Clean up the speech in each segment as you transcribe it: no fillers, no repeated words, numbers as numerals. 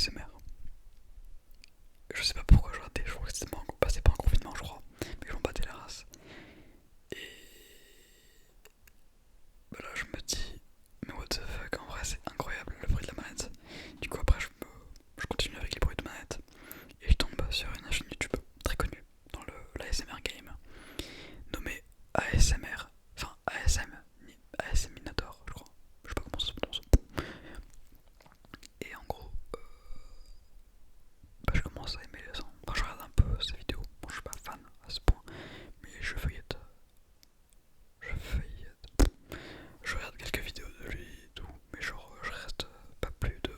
ASMR. Je sais pas pourquoi je ratais, je crois que c'était pas en confinement, je crois, mais j'en battais la race. Et bah là, je me dis, mais what the fuck, en vrai, c'est incroyable le bruit de la manette. Du coup, après, je continue avec les bruits de manette et je tombe sur une chaîne YouTube très connue dans l'ASMR game nommée ASMR, enfin ASMinator, je crois. Je sais pas comment ça se prononce. Et en gros, bah, je commence à aimer les sons. Enfin, je regarde un peu ses vidéos. Bon, je suis pas fan à ce point, mais je feuillette. Je feuillette. Je regarde quelques vidéos de lui et tout, mais genre, je reste pas plus de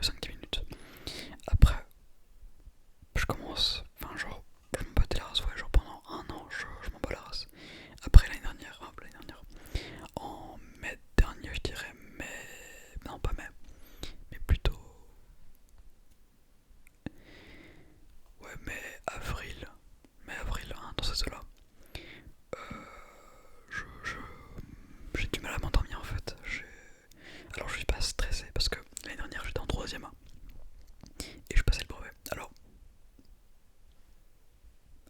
5-10 minutes. Après, je commence, enfin, genre, je m'en battais la race, ouais, genre pendant un an, je m'en bats la race. Après l'année dernière, en mai dernier, je dirais, mais non, pas mai, mais plutôt, ouais, mai, avril, hein, dans ces eaux-là. J'ai du mal à m'endormir en fait. Alors je suis pas stressé parce que l'année dernière j'étais en troisième A et je passais le brevet. Alors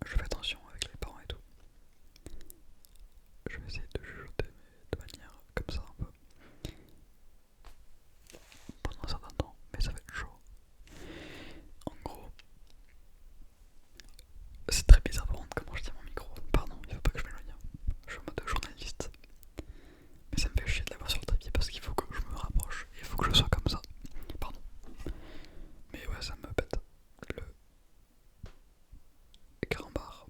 je fais attention avec les parents et tout. Je vais essayer de chuchoter mais de manière comme ça un peu pendant un certain temps, mais ça va être chaud. En gros, c'est très bizarre par contre comment je tiens mon micro. Pardon, il faut pas que je m'éloigne. Je suis en mode journaliste. Mais ça me fait chier de l'avoir sur le trépied parce qu'il faut que je me rapproche et il faut que je sois comme ça. Pardon. Mais ouais, ça me pète le carambar.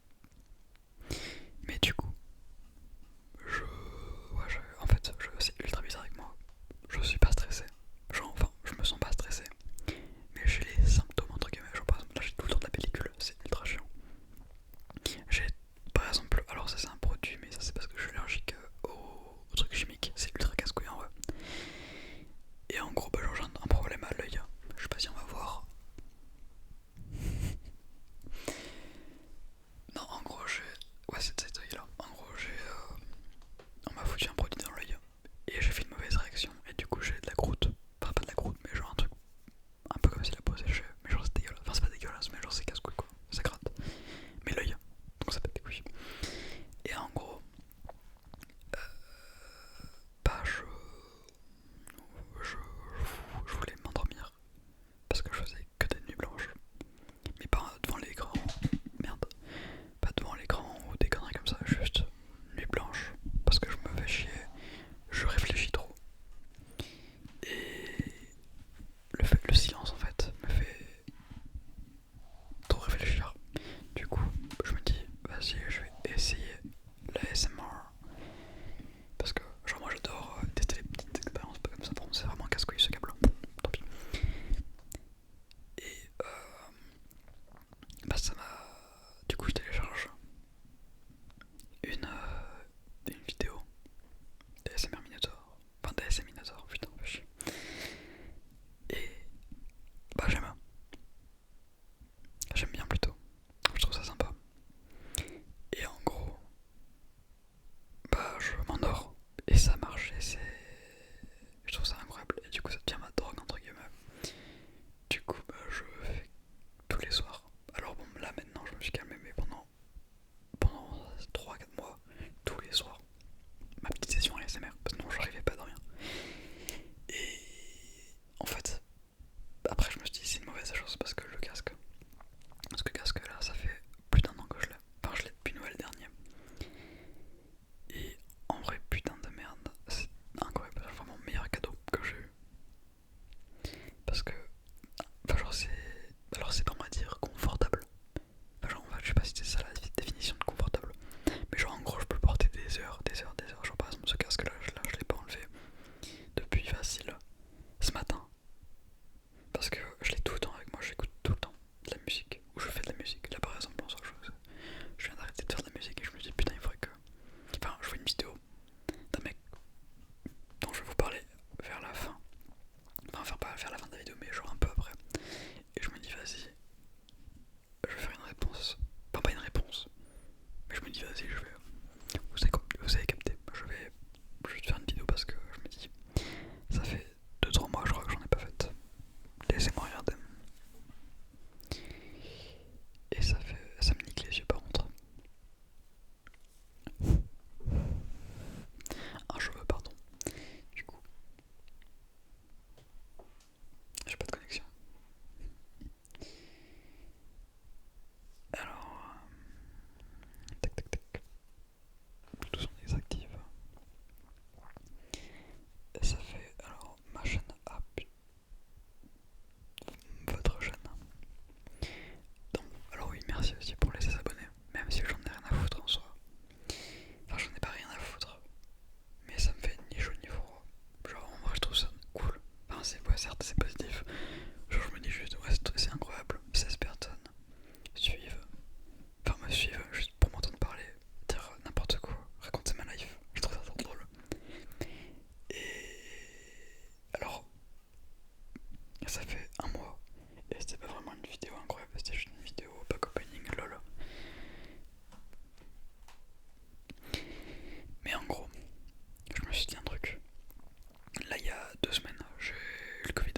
Mais du coup, en fait, c'est ultra bizarre avec moi. Je suis pas stressé. Genre, enfin, je me sens pas stressé. Mais j'ai les symptômes entre guillemets. Genre, par exemple, là j'ai tout le temps de la pellicule, c'est ultra chiant. J'ai, par exemple, alors ça c'est un produit, mais ça c'est parce que je suis allergique aux trucs chimiques. C'est ultra casse-couille en vrai. Et en gros, bah, genre, j'ai un problème à l'œil. Je sais pas si on va voir. Non, en gros, j'ai. Ouais, c'est cet œil là. En gros, on m'a foutu un produit dans l'œil et j'ai fait une mauvaise réaction. Et du coup, j'ai de la croûte. Enfin, pas de la croûte, mais genre un truc un peu comme si la peau séchait. Mais genre, c'est dégueulasse. Enfin, c'est pas dégueulasse, mais genre, c'est casse-couille quoi. Ça gratte. Mais l'œil, donc ça pète des couilles. Et en gros, bah, je voulais m'endormir parce que je faisais que des nuits blanches. Mais pas devant l'écran. Merde. Pas devant l'écran ou des conneries comme ça. Juste nuit blanche. Parce que je me fais chier. Je réfléchis trop. Et le silence en fait me fait trop réfléchir. Du coup, je me dis, vas-y, je vais essayer l'ASMR. Parce que, genre, moi j'adore tester les petites expériences pas comme ça. Bon, c'est vraiment casse-couille ce câble. Tant pis. Et bah, ça m'a. Du coup, je télécharge une vidéo d'ASMR Minotaur. Enfin, d'ASMR Minotaur, putain, fais chier. Et bah, j'aime bien plutôt. Je trouve ça sympa. Et en gros, bah, je m'endors. Et ça marche. Et c'est. Je trouve ça incroyable. Et du coup, ça devient ma drogue, entre guillemets. Du coup, bah, je fais tous les soirs. Alors bon, là maintenant, je me suis calmé, mais pendant 3-4 mois, tous les soirs, ma petite session ASMR, parce que non, j'arrivais pas à dormir. Et en fait, après, je me suis dit, c'est une mauvaise chose parce que le casque là, ça fait plus d'un an que je l'ai. Enfin, je l'ai depuis Noël dernier. Et en vrai, putain de merde, c'est incroyable, c'est vraiment le meilleur cadeau que j'ai eu. Parce que, enfin, genre, c'est pas moi dire confortable. Enfin, genre, en fait, je sais pas si c'est ça la définition de confortable. Mais genre, en gros, je peux le porter des heures, des heures, des heures. Genre, par exemple, ce casque là, je l'ai pas enlevé depuis facile ce matin. Parce que je l'ai tout le temps avec moi, j'écoute tout le temps de la musique. Ou je fais de la musique. Là, par exemple, en soi, je viens d'arrêter de faire de la musique et je me dis, putain, il faudrait que. Enfin, je vois une vidéo d'un mec dont je vais vous parler vers la fin. Enfin, pas vers la fin de la vidéo, mais genre un peu après. Et je me dis, vas-y, je vais faire une réponse. Enfin, pas une réponse. Mais je me dis, vas-y, je vais. Vous avez capté. Je vais juste faire une vidéo parce que je me dis, ça fait 2-3 mois, je crois que j'en ai pas fait. Laissez-moi regarder. certes c'est positif. Genre je me dis juste ouais c'est incroyable, 16 personnes suivent, enfin me suivent juste pour m'entendre parler, dire n'importe quoi, raconter ma life, je trouve ça trop drôle. Et alors ça fait un mois et c'était pas vraiment une vidéo incroyable, c'était juste une vidéo pack opening lol. Mais en gros, je me suis dit un truc. Là il y a 2 semaines, j'ai eu le Covid.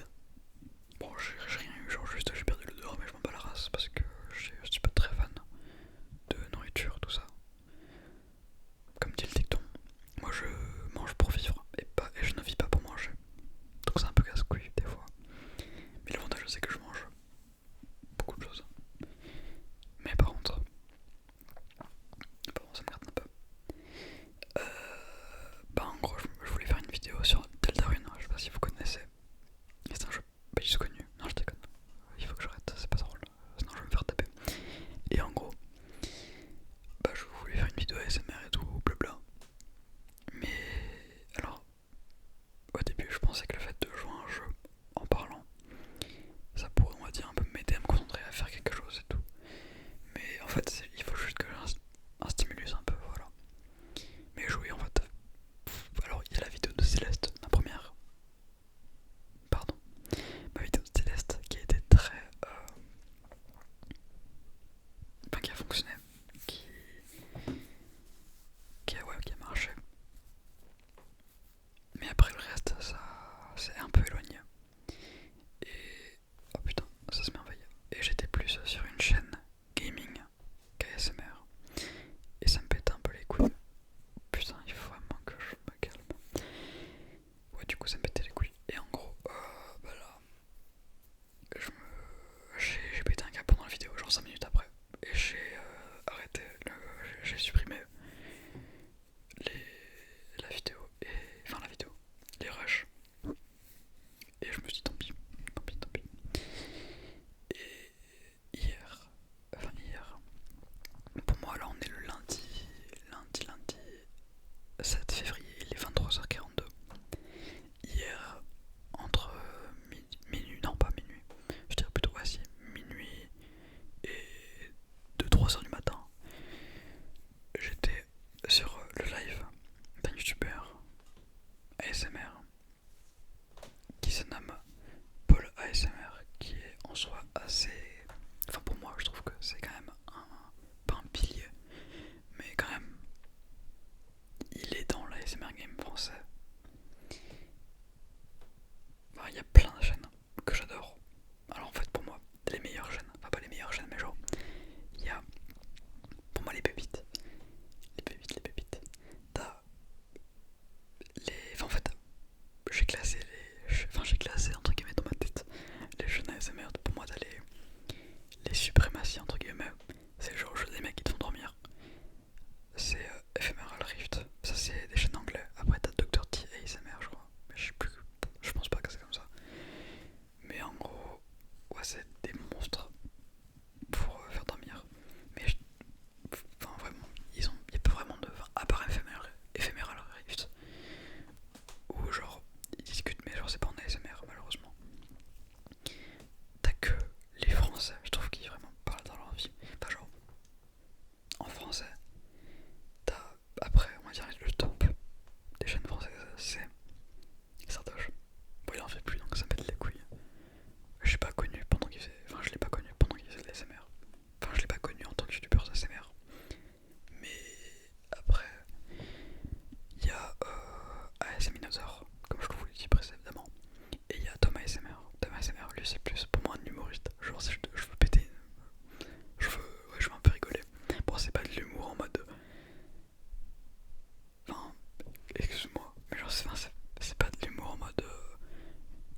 Bon j'ai rien eu, genre juste j'ai perdu le dehors mais je m'en bats la race parce que je suis pas très fan de nourriture, tout ça. Comme dit le dicton, moi je mange pour vivre et je ne vis pas pour manger. Donc c'est un peu casse-couille des fois. Mais l'avantage c'est que je mange beaucoup de choses. Mais par contre, ça me gratte un peu. Bah en gros je voulais faire une vidéo sur Deltarune, je sais pas si vous connaissez. C'est un jeu pas juste connu, non je déconne. Il faut que j'arrête, c'est pas drôle, sinon je vais me faire taper. Et en gros, bah je voulais faire une vidéo ASMR et tout, blabla. Mais alors, au début je pensais que le fait de jouer à un jeu en parlant, ça pourrait on va dire un peu m'aider à me concentrer à faire quelque chose et tout. Mais en fait il faut juste que j'ai un stimulus un peu, voilà. Mais jouer en fait, alors il y a la vidéo de Céleste, ma première, pardon, ma vidéo de Céleste qui a été très, enfin qui a fonctionné, qui a marché. Mais après le reste, ça c'est un peu éloigné. Et oh putain, ça se met en veille. Et j'étais plus sur une chaîne gaming qu'ASMR. Et ça me pète un peu les couilles. Putain, il faut vraiment que je me calme. Ouais, du coup, ça me pétait les couilles. Et en gros, bah là, j'ai pété un câble pendant la vidéo, genre 5 minutes après. Et j'ai arrêté, j'ai supprimé la vidéo, enfin la vidéo, les rushs. Et je me suis dit tant pis, tant pis, tant pis. Et hier, pour moi là on est le lundi 7 février, il est 23h42. Hier, entre minuit, non pas minuit, je dirais plutôt voici, minuit et 2-3 heures du matin, j'étais sur le live d'un youtubeur ASMR qui se nomme Paul ASMR, qui est en soi assez... Enfin pour moi je trouve que c'est quand même pas un pilier, mais quand même il est dans l'ASMR game français. Enfin, il y a plein de chaînes que j'adore. Alors en fait pour moi les meilleures chaînes, enfin pas les meilleures chaînes mais genre il y a pour moi les pépites. Les pépites. T'as les... Enfin en fait j'ai classé j'ai classé entre guillemets dans ma tête les chaînes ASMR. Pour moi t'as les suprématies entre guillemets. C'est genre jeu des mecs qui te font dormir. C'est Ephemeral Rift. Ça c'est des chaînes anglais. Après t'as Dr. T ASMR je crois. Mais je sais plus. Je pense pas que c'est comme ça. Mais en gros, ouais c'est des monstres pour faire dormir. Mais enfin vraiment, il y a pas vraiment de... Enfin, à part Ephemeral Rift. Où genre, ils discutent mais genre c'est pas en ASMR malheureusement. T'as que les Français, je trouve qu'ils vraiment parlent dans leur vie. Enfin genre, en français, t'as après, on va dire le top des chaînes françaises, c'est Sardoche. Bon il en fait plus donc ça pète les couilles. Je l'ai pas connu pendant qu'il faisait... Enfin je l'ai pas connu pendant qu'il faisait de l'ASMR. Enfin je l'ai pas connu en tant que youtubeur d'ASMR. Mais après, il y a ASMinosaur, comme je vous l'ai dit précédemment. Et il y a Thomas ASMR. Thomas ASMR, lui c'est plus pour moi un humoriste. Genre si je veux péter, je veux un peu rigoler. Bon c'est pas de l'humour en mode... Enfin, excuse-moi, mais genre c'est pas de l'humour en mode...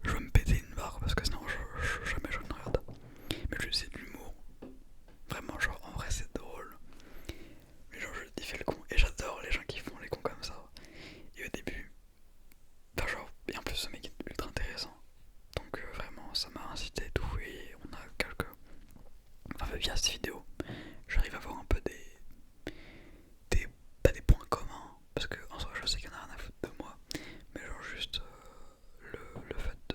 je veux me péter une barre parce que sinon jamais je ne regarde. Mais juste c'est de l'humour. Vraiment genre en vrai c'est drôle. Mais genre il fait le con et j'adore les gens qui font les cons comme ça. Et au début, enfin genre, et en plus ce mec est ultra intéressant. Donc vraiment ça m'a incité et tout et on a quelques... Enfin via cette vidéo, j'arrive à voir un peu pas des points communs. Parce que en soi je sais qu'il y en a rien à foutre de moi. Mais genre juste le fait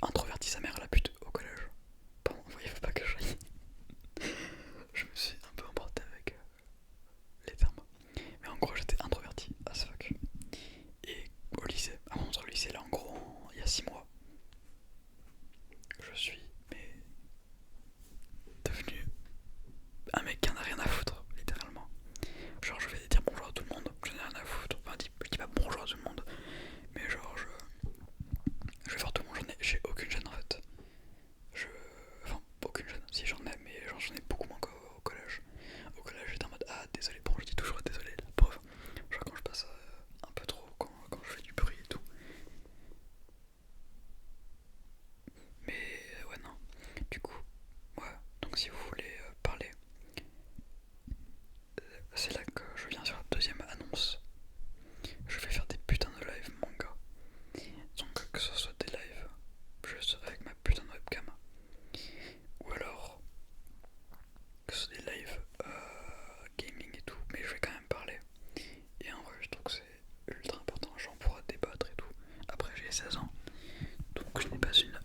introverti sa mère à la pute au collège. Pardon, il faut pas que j'aille. Je me suis un peu emporté avec les termes. Mais en gros, j'étais introverti as fuck. Et au lycée, à mon autre lycée, là en gros, il y a 6 mois, je suis mais devenu un mec qui en a rien à foutre, littéralement. Genre, je vais dire bonjour à tout le monde, je n'ai rien à foutre. Enfin, je dis pas bonjour à tout le monde, mais genre, je vais voir tout le monde, j'ai aucune gêne en fait. Enfin, aucune gêne, si j'en ai, mais genre, j'en ai beaucoup moins qu'au collège. Au collège, j'étais en mode ah, désolé, bon, je dis toujours désolé, la pauvre. Genre, quand je passe un peu trop, quand je fais du bruit et tout. Mais ouais, non. Du coup, ouais, donc si vous voulez parler, c'est là que je viens sur la deuxième annonce. Je vais faire des putains de live manga. Donc que ce soit des lives juste avec ma putain de webcam, ou alors que ce soit des lives gaming et tout, mais je vais quand même parler. Et en vrai, je trouve que c'est ultra important, j'en pourra débattre et tout. Après, j'ai 16 ans, donc je n'ai pas une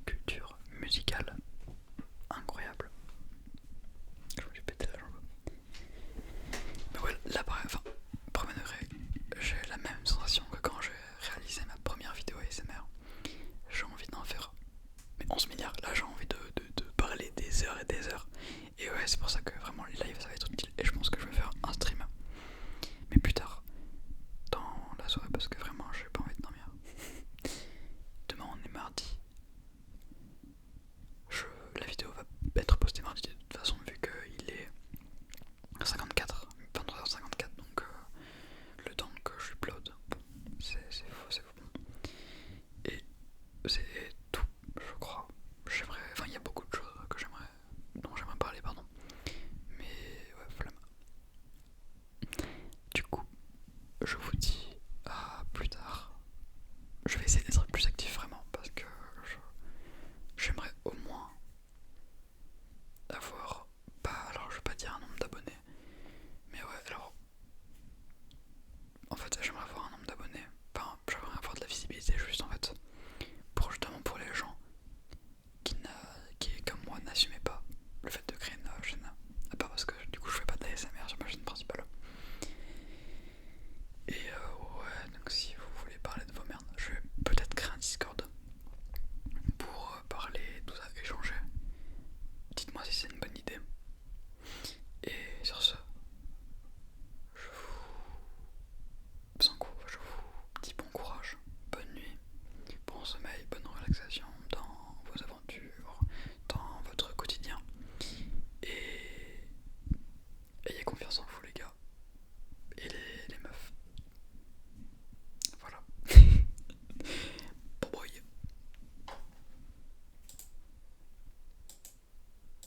culture musicale incroyable. Je me suis pété la jambe. Mais ouais, là, enfin, premier degré, j'ai la même sensation que quand j'ai réalisé ma première vidéo ASMR. J'ai envie d'en faire mais 11 milliards. Là, j'ai envie de parler des heures et des heures. Et ouais, c'est pour ça que vraiment les lives ça va être utile. Et je pense que je vais faire un stream, mais plus tard, dans la soirée, parce que vraiment, j'ai pas envie de dormir. Demain, on est mardi. La vidéo va être postée mardi de toute façon, vu qu'il est 54, 23h54, donc le temps que je upload, bon, c'est faux. Et c'est